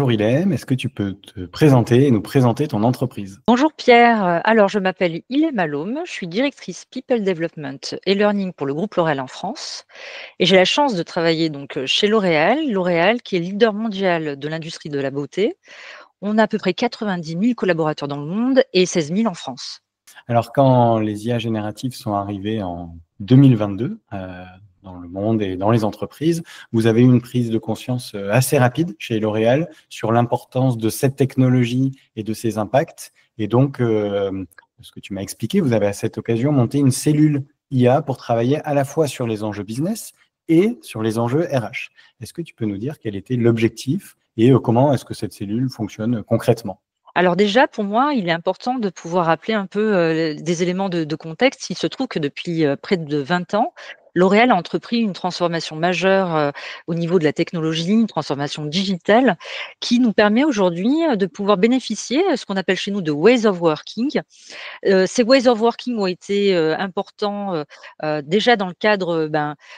Bonjour Ilham, est-ce que tu peux te présenter et nous présenter ton entreprise? Bonjour Pierre, alors je m'appelle Ilham Alom, je suis directrice People Development et Learning pour le groupe L'Oréal en France et j'ai la chance de travailler donc chez L'Oréal, L'Oréal qui est leader mondial de l'industrie de la beauté. On a à peu près 90 000 collaborateurs dans le monde et 16 000 en France. Alors, quand les IA génératives sont arrivées en 2022 dans le monde et dans les entreprises, vous avez eu une prise de conscience assez rapide chez L'Oréal sur l'importance de cette technologie et de ses impacts. Et donc, ce que tu m'as expliqué, vous avez à cette occasion monté une cellule IA pour travailler à la fois sur les enjeux business et sur les enjeux RH. Est-ce que tu peux nous dire quel était l'objectif et comment est-ce que cette cellule fonctionne concrètement? Alors déjà, pour moi, il est important de pouvoir rappeler un peu des éléments de contexte. Il se trouve que depuis près de 20 ans, L'Oréal a entrepris une transformation majeure au niveau de la technologie, une transformation digitale qui nous permet aujourd'hui de pouvoir bénéficier ce qu'on appelle chez nous de ways of working. Ces ways of working ont été importants déjà dans le cadre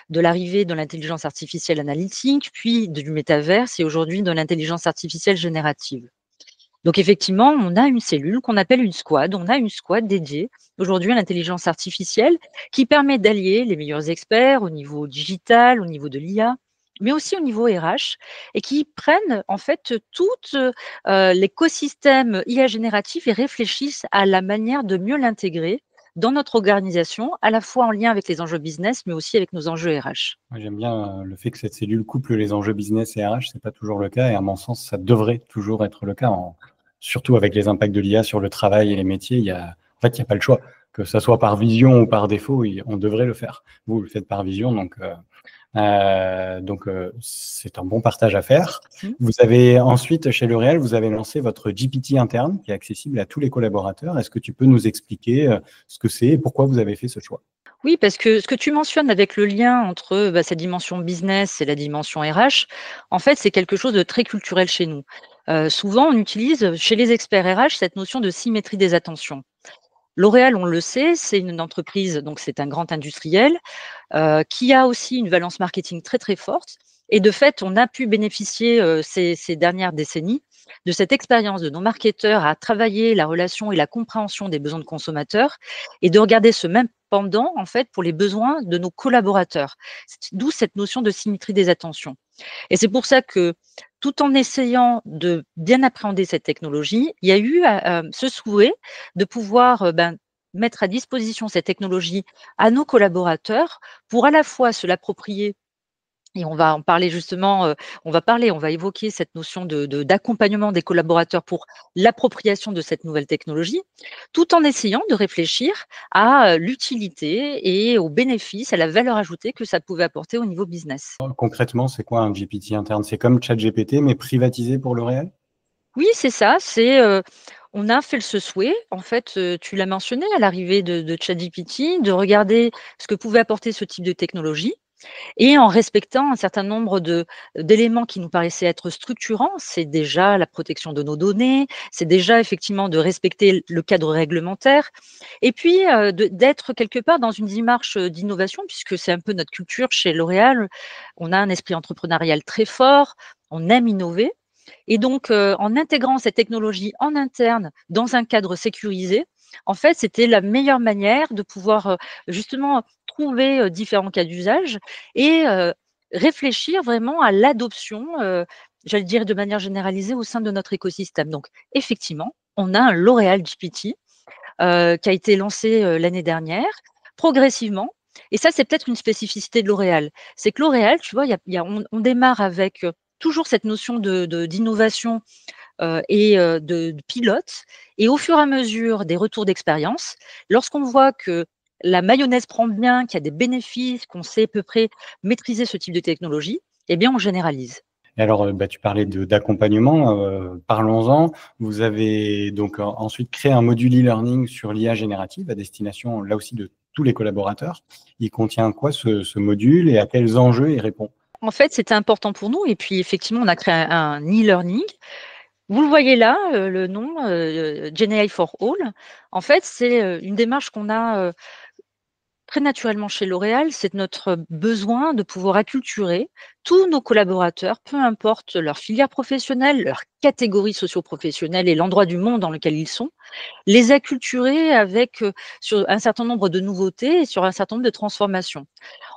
de l'arrivée de l'intelligence artificielle analytique, puis du métaverse et aujourd'hui de l'intelligence artificielle générative. Donc effectivement, on a une cellule qu'on appelle une squad. On a une squad dédiée aujourd'hui à l'intelligence artificielle qui permet d'allier les meilleurs experts au niveau digital, au niveau de l'IA, mais aussi au niveau RH et qui prennent en fait tout l'écosystème IA génératif et réfléchissent à la manière de mieux l'intégrer dans notre organisation, à la fois en lien avec les enjeux business, mais aussi avec nos enjeux RH. Moi, j'aime bien le fait que cette cellule couple les enjeux business et RH, c'est pas toujours le cas, et à mon sens, ça devrait toujours être le cas, surtout avec les impacts de l'IA sur le travail et les métiers. Il y a pas le choix, que ça soit par vision ou par défaut, on devrait le faire. Vous le faites par vision, donc c'est un bon partage à faire. Mmh. Vous avez ensuite, chez L'Oréal, vous avez lancé votre GPT interne qui est accessible à tous les collaborateurs. Est-ce que tu peux nous expliquer ce que c'est et pourquoi vous avez fait ce choix? Oui, parce que ce que tu mentionnes avec le lien entre cette dimension business et la dimension RH, en fait, c'est quelque chose de très culturel chez nous. Souvent, on utilise chez les experts RH cette notion de symétrie des attentions. L'Oréal, on le sait, c'est une entreprise, donc c'est un grand industriel qui a aussi une valence marketing très très forte. Et de fait, on a pu bénéficier ces dernières décennies de cette expérience de nos marketeurs à travailler la relation et la compréhension des besoins de consommateurs et de regarder ce même pendant en fait pour les besoins de nos collaborateurs. D'où cette notion de symétrie des attentions. Et c'est pour ça que tout en essayant de bien appréhender cette technologie, il y a eu ce souhait de pouvoir mettre à disposition cette technologie à nos collaborateurs pour à la fois se l'approprier et on va en parler justement, on va évoquer cette notion d'accompagnement des collaborateurs pour l'appropriation de cette nouvelle technologie, tout en essayant de réfléchir à l'utilité et aux bénéfices, à la valeur ajoutée que ça pouvait apporter au niveau business. Concrètement, c'est quoi un GPT interne? C'est comme ChatGPT, mais privatisé pour L'Oréal? Oui, c'est ça, on a fait ce souhait, en fait, tu l'as mentionné à l'arrivée de ChatGPT, de regarder ce que pouvait apporter ce type de technologie. Et en respectant un certain nombre d'éléments qui nous paraissaient être structurants, c'est déjà la protection de nos données, c'est déjà effectivement de respecter le cadre réglementaire et puis, d'être quelque part dans une démarche, d'innovation puisque c'est un peu notre culture chez L'Oréal. On a un esprit entrepreneurial très fort, on aime innover et donc, en intégrant cette technologie en interne dans un cadre sécurisé, en fait, c'était la meilleure manière de pouvoir, justement trouver, différents cas d'usage et réfléchir vraiment à l'adoption, j'allais dire de manière généralisée au sein de notre écosystème. Donc effectivement, on a un L'Oréal GPT, qui a été lancé, l'année dernière, progressivement et ça, c'est peut-être une spécificité de L'Oréal. C'est que L'Oréal, tu vois, on démarre avec, toujours cette notion d'innovation, et de pilote et au fur et à mesure des retours d'expérience, lorsqu'on voit que la mayonnaise prend bien, qu'il y a des bénéfices, qu'on sait à peu près maîtriser ce type de technologie, eh bien, on généralise. Et alors, tu parlais d'accompagnement, parlons-en. Vous avez donc ensuite créé un module e-learning sur l'IA générative à destination, là aussi, de tous les collaborateurs. Il contient quoi ce module et à quels enjeux il répond? En fait, c'était important pour nous et puis effectivement, on a créé un e-learning. Vous le voyez là, le nom, GenAI for All. En fait, c'est, une démarche qu'on a, très naturellement chez L'Oréal, c'est notre besoin de pouvoir acculturer tous nos collaborateurs, peu importe leur filière professionnelle, leur catégorie socio-professionnelle et l'endroit du monde dans lequel ils sont, les acculturer avec, sur un certain nombre de nouveautés et sur un certain nombre de transformations.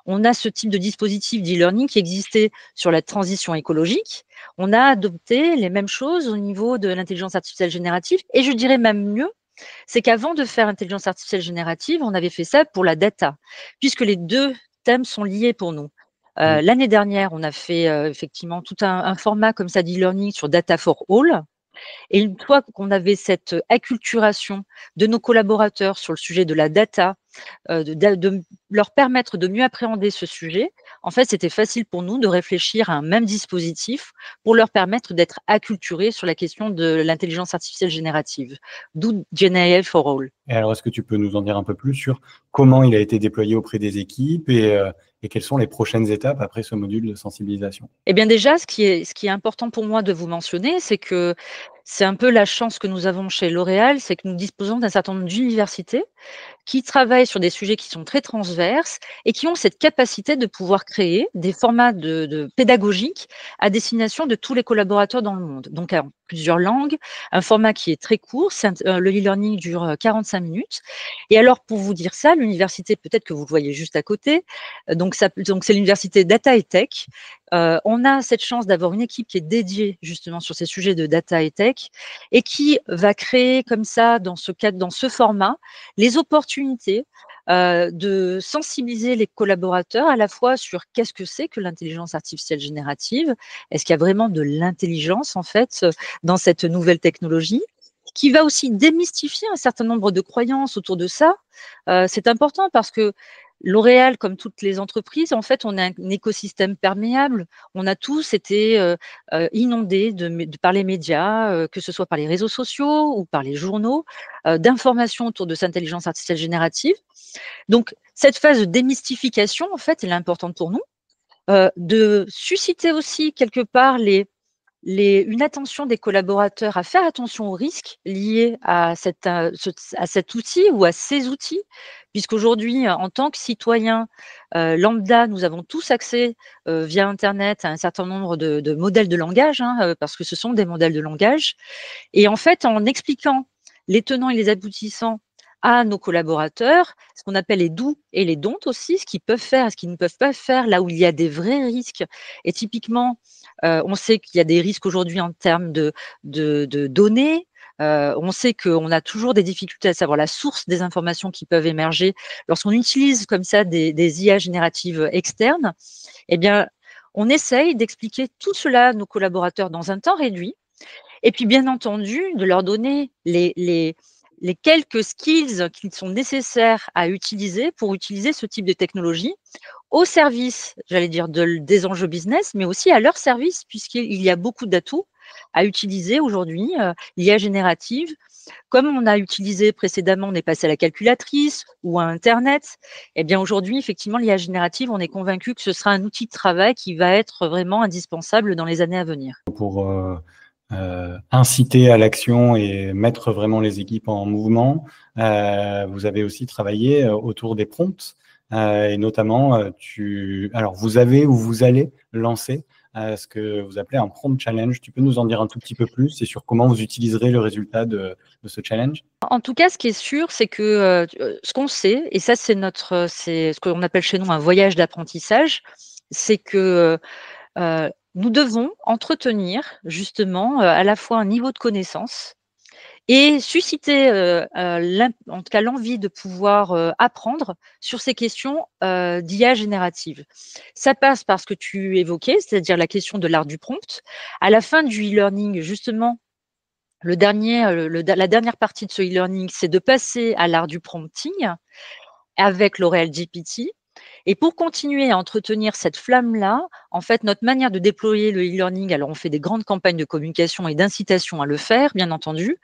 On a ce type de dispositif d'e-learning qui existait sur la transition écologique. On a adopté les mêmes choses au niveau de l'intelligence artificielle générative et je dirais même mieux, c'est qu'avant de faire intelligence artificielle générative, on avait fait ça pour la data, puisque les 2 thèmes sont liés pour nous. Oui. L'année dernière, on a fait, effectivement tout un format comme ça d'e-learning sur Data for All. Et une fois qu'on avait cette acculturation de nos collaborateurs sur le sujet de la data, de leur permettre de mieux appréhender ce sujet, en fait, c'était facile pour nous de réfléchir à un même dispositif pour leur permettre d'être acculturés sur la question de l'intelligence artificielle générative, d'où GenAI for All. Et alors, est-ce que tu peux nous en dire un peu plus sur comment il a été déployé auprès des équipes et quelles sont les prochaines étapes après ce module de sensibilisation? Eh bien déjà, ce qui est important pour moi de vous mentionner, c'est que c'est un peu la chance que nous avons chez L'Oréal, c'est que nous disposons d'un certain nombre d'universités qui travaillent sur des sujets qui sont très transverses et qui ont cette capacité de pouvoir créer des formats de pédagogiques à destination de tous les collaborateurs dans le monde. Donc en plusieurs langues, un format qui est très court, le e-learning dure 45 minutes. Et alors pour vous dire ça, l'université, peut-être que vous le voyez juste à côté, donc c'est l'université Data et Tech. On a cette chance d'avoir une équipe qui est dédiée justement sur ces sujets de data et tech et qui va créer comme ça, dans ce cadre, dans ce format, les opportunités de sensibiliser les collaborateurs à la fois sur qu'est-ce que c'est que l'intelligence artificielle générative, est-ce qu'il y a vraiment de l'intelligence en fait dans cette nouvelle technologie, qui va aussi démystifier un certain nombre de croyances autour de ça. C'est important parce que L'Oréal, comme toutes les entreprises, en fait, on a un écosystème perméable. On a tous été inondés par les médias, que ce soit par les réseaux sociaux ou par les journaux, d'informations autour de cette intelligence artificielle générative. Donc, cette phase de démystification, en fait, elle est importante pour nous, de susciter aussi quelque part une attention des collaborateurs à faire attention aux risques liés à cet outil ou à ces outils, puisqu'aujourd'hui, en tant que citoyen lambda, nous avons tous accès via Internet à un certain nombre de modèles de langage, hein, parce que ce sont des modèles de langage. Et en fait, en expliquant les tenants et les aboutissants à nos collaborateurs, ce qu'on appelle les do's et les don'ts aussi, ce qu'ils peuvent faire et ce qu'ils ne peuvent pas faire, là où il y a des vrais risques. Et typiquement, on sait qu'il y a des risques aujourd'hui en termes de données. On sait qu'on a toujours des difficultés à savoir la source des informations qui peuvent émerger lorsqu'on utilise comme ça des IA génératives externes. Eh bien, on essaye d'expliquer tout cela à nos collaborateurs dans un temps réduit et puis, bien entendu, de leur donner les quelques skills qui sont nécessaires à utiliser pour utiliser ce type de technologie au service, j'allais dire, des enjeux business, mais aussi à leur service, puisqu'il y a beaucoup d'atouts à utiliser aujourd'hui. L'IA générative, comme on a utilisé précédemment, on est passé à la calculatrice ou à Internet, eh bien aujourd'hui, effectivement, l'IA générative, on est convaincu que ce sera un outil de travail qui va être vraiment indispensable dans les années à venir. Pour inciter à l'action et mettre vraiment les équipes en mouvement, vous avez aussi travaillé autour des prompts et notamment, alors vous avez ou vous allez lancer ce que vous appelez un prompt challenge. Tu peux nous en dire un tout petit peu plus et sur comment vous utiliserez le résultat de ce challenge? En tout cas, ce qui est sûr, c'est que ce qu'on sait, et ça c'est ce qu'on appelle chez nous un voyage d'apprentissage, c'est que nous devons entretenir justement à la fois un niveau de connaissance et susciter en tout cas l'envie de pouvoir apprendre sur ces questions d'IA générative. Ça passe par ce que tu évoquais, c'est-à-dire la question de l'art du prompt. À la fin du e-learning, justement, la dernière partie de ce e-learning, c'est de passer à l'art du prompting avec L'Oréal GPT. Et pour continuer à entretenir cette flamme-là, en fait, notre manière de déployer le e-learning, alors on fait des grandes campagnes de communication et d'incitation à le faire, bien entendu,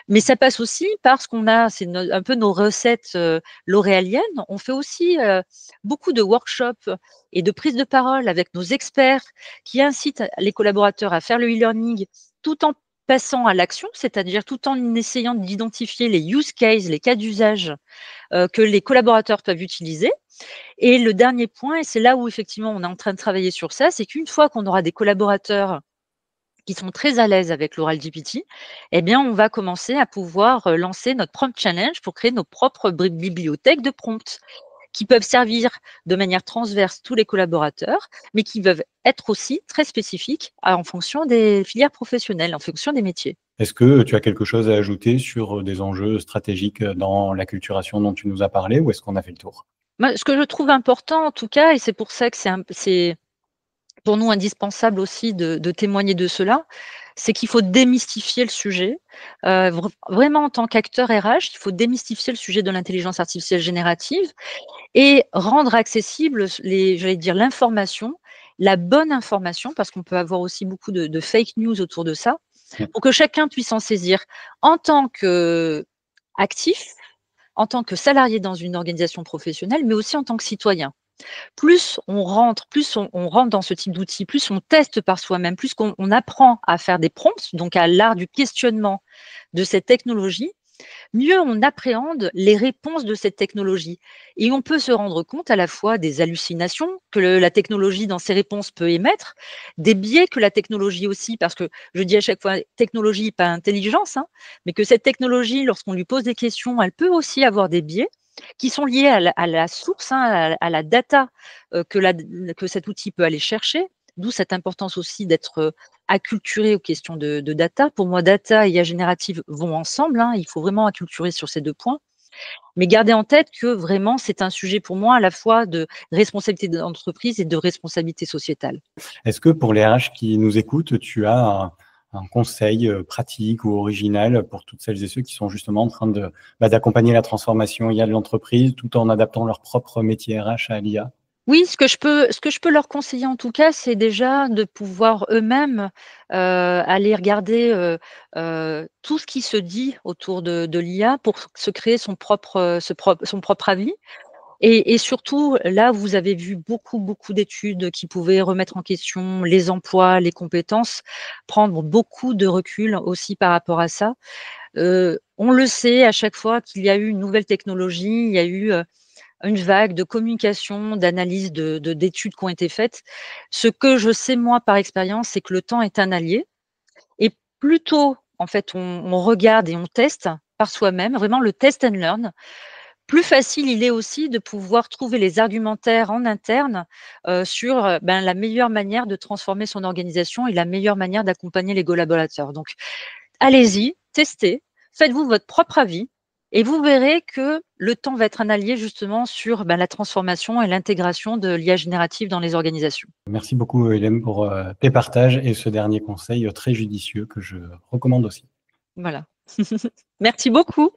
mais ça passe aussi parce qu'on a, un peu nos recettes l'oréaliennes. On fait aussi beaucoup de workshops et de prises de parole avec nos experts qui incitent les collaborateurs à faire le e-learning tout en passant à l'action, c'est-à-dire tout en essayant d'identifier les use cases, les cas d'usage que les collaborateurs peuvent utiliser. Et le dernier point, et c'est là où effectivement on est en train de travailler sur ça, c'est qu'une fois qu'on aura des collaborateurs qui sont très à l'aise avec l'oral GPT, eh bien, on va commencer à pouvoir lancer notre prompt challenge pour créer nos propres bibliothèques de prompts qui peuvent servir de manière transverse tous les collaborateurs, mais qui peuvent être aussi très spécifiques en fonction des filières professionnelles, en fonction des métiers. Est-ce que tu as quelque chose à ajouter sur des enjeux stratégiques dans l'acculturation dont tu nous as parlé, ou est-ce qu'on a fait le tour? Moi, ce que je trouve important, en tout cas, et c'est pour ça que c'est pour nous indispensable aussi de témoigner de cela, c'est qu'il faut démystifier le sujet. Vraiment, en tant qu'acteur RH, il faut démystifier le sujet de l'intelligence artificielle générative et rendre accessible j'allais dire, l'information, la bonne information, parce qu'on peut avoir aussi beaucoup de fake news autour de ça, pour que chacun puisse en saisir en tant qu'actif, en tant que salarié dans une organisation professionnelle, mais aussi en tant que citoyen. Plus on rentre dans ce type d'outils, plus on teste par soi-même, plus on apprend à faire des prompts, donc à l'art du questionnement de cette technologie, mieux on appréhende les réponses de cette technologie. Et on peut se rendre compte à la fois des hallucinations que la technologie dans ses réponses peut émettre, des biais que la technologie aussi, parce que je dis à chaque fois technologie, pas intelligence, hein, mais que cette technologie, lorsqu'on lui pose des questions, elle peut aussi avoir des biais qui sont liés à la source, hein, à la data que cet outil peut aller chercher, d'où cette importance aussi d'être acculturé aux questions de data. Pour moi, data et IA générative vont ensemble, hein, il faut vraiment acculturer sur ces 2 points. Mais gardez en tête que vraiment, c'est un sujet pour moi à la fois de responsabilité d'entreprise et de responsabilité sociétale. Est-ce que pour les RH qui nous écoutent, tu as un conseil pratique ou original pour toutes celles et ceux qui sont justement en train d'accompagner la transformation IA de l'entreprise tout en adaptant leur propre métier RH à l'IA? Oui, ce que je peux leur conseiller en tout cas, c'est déjà de pouvoir eux-mêmes, aller regarder, tout ce qui se dit autour de l'IA pour se créer son propre avis. Et surtout, là, vous avez vu beaucoup d'études qui pouvaient remettre en question les emplois, les compétences, prendre beaucoup de recul aussi par rapport à ça. On le sait, à chaque fois qu'il y a eu une nouvelle technologie, il y a eu, une vague de communication, d'analyse, d'études qui ont été faites. Ce que je sais moi par expérience, c'est que le temps est un allié et plus tôt, en fait, on regarde et on teste par soi-même, vraiment le test and learn, plus facile il est aussi de pouvoir trouver les argumentaires en interne, sur, la meilleure manière de transformer son organisation et la meilleure manière d'accompagner les collaborateurs. Donc allez-y, testez, faites-vous votre propre avis et vous verrez que le temps va être un allié justement sur, la transformation et l'intégration de l'IA générative dans les organisations. Merci beaucoup, Hélène, pour tes partages et ce dernier conseil très judicieux que je recommande aussi. Voilà. Merci beaucoup.